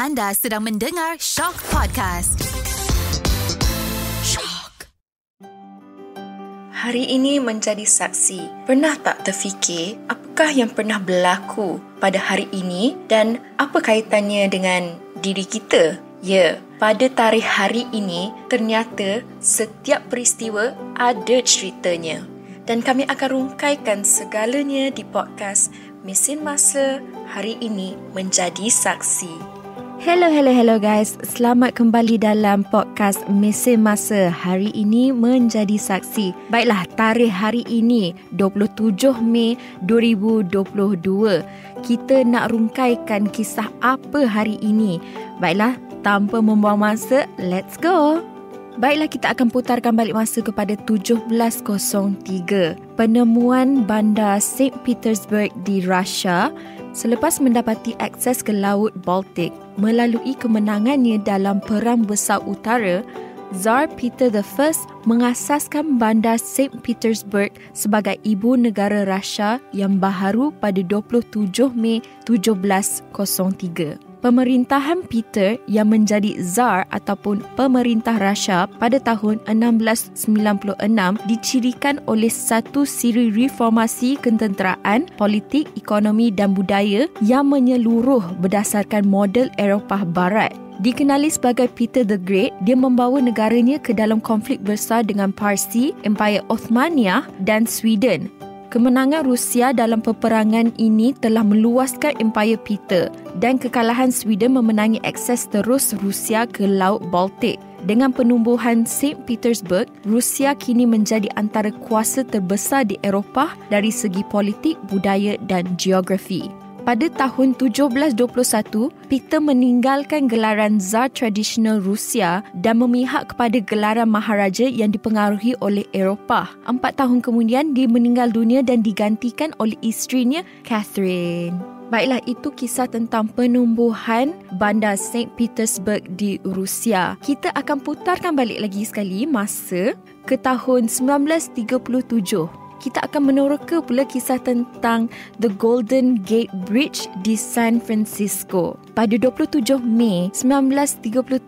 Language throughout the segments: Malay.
Anda sedang mendengar Shock Podcast. Shock. Hari ini menjadi saksi. Pernah tak terfikir apakah yang pernah berlaku pada hari ini dan apa kaitannya dengan diri kita? Ya, pada tarikh hari ini ternyata setiap peristiwa ada ceritanya. Dan kami akan rungkaikan segalanya di podcast Mesin Masa Hari Ini Menjadi Saksi. Hello guys. Selamat kembali dalam podcast Mesin Masa Hari Ini Menjadi Saksi. Baiklah, tarikh hari ini 27 Mei 2022. Kita nak rungkaikan kisah apa hari ini. Baiklah, tanpa membuang masa, let's go. Baiklah, kita akan putarkan balik masa kepada 1703. Penemuan bandar St. Petersburg di Russia selepas mendapati akses ke Laut Baltik melalui kemenangannya dalam Perang Besar Utara. Tsar Peter I mengasaskan bandar St. Petersburg sebagai ibu negara Russia yang baharu pada 27 Mei 1703. Pemerintahan Peter yang menjadi Tsar ataupun pemerintah Russia pada tahun 1696 dicirikan oleh satu siri reformasi ketenteraan, politik, ekonomi dan budaya yang menyeluruh berdasarkan model Eropah Barat. Dikenali sebagai Peter the Great, dia membawa negaranya ke dalam konflik besar dengan Parsi, Empire Osmania dan Sweden. Kemenangan Rusia dalam peperangan ini telah meluaskan Empire Peter dan kekalahan Sweden memenangi akses terus Rusia ke Laut Baltik. Dengan penumbuhan St. Petersburg, Rusia kini menjadi antara kuasa terbesar di Eropah dari segi politik, budaya dan geografi. Pada tahun 1721, Peter meninggalkan gelaran Tsar tradisional Rusia dan memihak kepada gelaran Maharaja yang dipengaruhi oleh Eropah. 4 tahun kemudian, dia meninggal dunia dan digantikan oleh isterinya, Catherine. Baiklah, itu kisah tentang penumbuhan bandar St. Petersburg di Rusia. Kita akan putarkan balik lagi sekali masa ke tahun 1937. Kita akan meneroka pula kisah tentang The Golden Gate Bridge di San Francisco. Pada 27 Mei 1937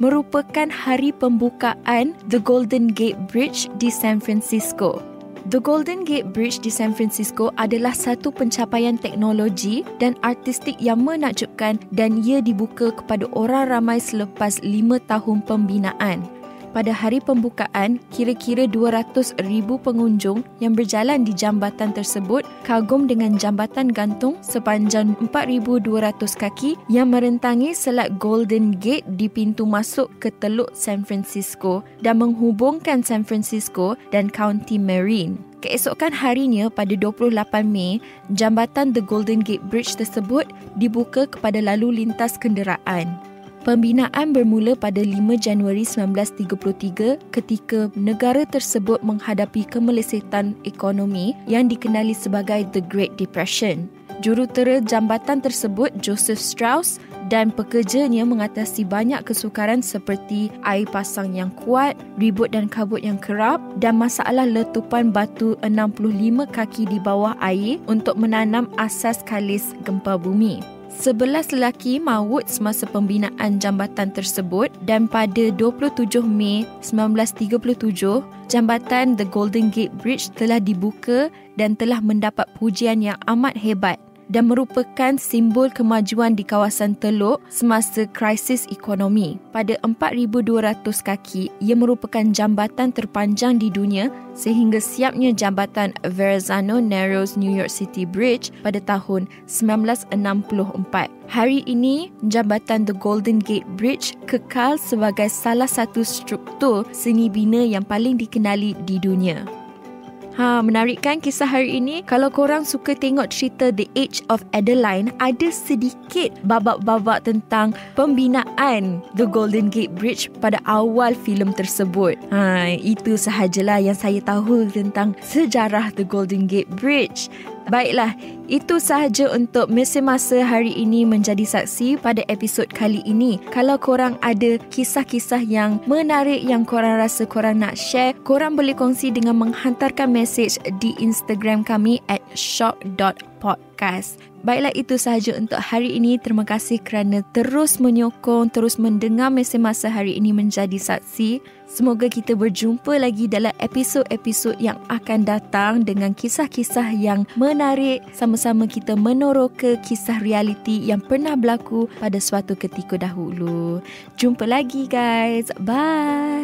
merupakan hari pembukaan The Golden Gate Bridge di San Francisco. The Golden Gate Bridge di San Francisco adalah satu pencapaian teknologi dan artistik yang menakjubkan dan ia dibuka kepada orang ramai selepas 5 tahun pembinaan. Pada hari pembukaan, kira-kira 200,000 pengunjung yang berjalan di jambatan tersebut kagum dengan jambatan gantung sepanjang 4,200 kaki yang merentangi selat Golden Gate di pintu masuk ke Teluk San Francisco dan menghubungkan San Francisco dan County Marin. Keesokan harinya pada 28 Mei, jambatan The Golden Gate Bridge tersebut dibuka kepada lalu lintas kenderaan. Pembinaan bermula pada 5 Januari 1933 ketika negara tersebut menghadapi kemelesetan ekonomi yang dikenali sebagai The Great Depression. Jurutera jambatan tersebut, Joseph Strauss, dan pekerjanya mengatasi banyak kesukaran seperti air pasang yang kuat, ribut dan kabut yang kerap dan masalah letupan batu 65 kaki di bawah air untuk menanam asas kalis gempa bumi. 11 lelaki maut semasa pembinaan jambatan tersebut dan pada 27 Mei 1937, jambatan The Golden Gate Bridge telah dibuka dan telah mendapat pujian yang amat hebat dan merupakan simbol kemajuan di kawasan Teluk semasa krisis ekonomi. Pada 4,200 kaki, ia merupakan jambatan terpanjang di dunia sehingga siapnya jambatan Verrazano Narrows New York City Bridge pada tahun 1964. Hari ini, jambatan The Golden Gate Bridge kekal sebagai salah satu struktur seni bina yang paling dikenali di dunia. Menarik kan kisah hari ini? Kalau korang suka tengok cerita The Age of Adeline, ada sedikit babak-babak tentang pembinaan The Golden Gate Bridge pada awal filem tersebut. Itu sahajalah yang saya tahu tentang sejarah The Golden Gate Bridge. Baiklah, itu sahaja untuk Mesin Masa Hari Ini Menjadi Saksi pada episod kali ini. Kalau korang ada kisah-kisah yang menarik yang korang rasa korang nak share, korang boleh kongsi dengan menghantarkan mesej di Instagram kami @shock.pod. Podcast. Baiklah, itu sahaja untuk hari ini. Terima kasih kerana terus menyokong, terus mendengar Mesin Masa hari ini menjadi saksi. Semoga kita berjumpa lagi dalam episod-episod yang akan datang dengan kisah-kisah yang menarik. Sama-sama kita meneroka kisah realiti yang pernah berlaku pada suatu ketika dahulu. Jumpa lagi guys. Bye.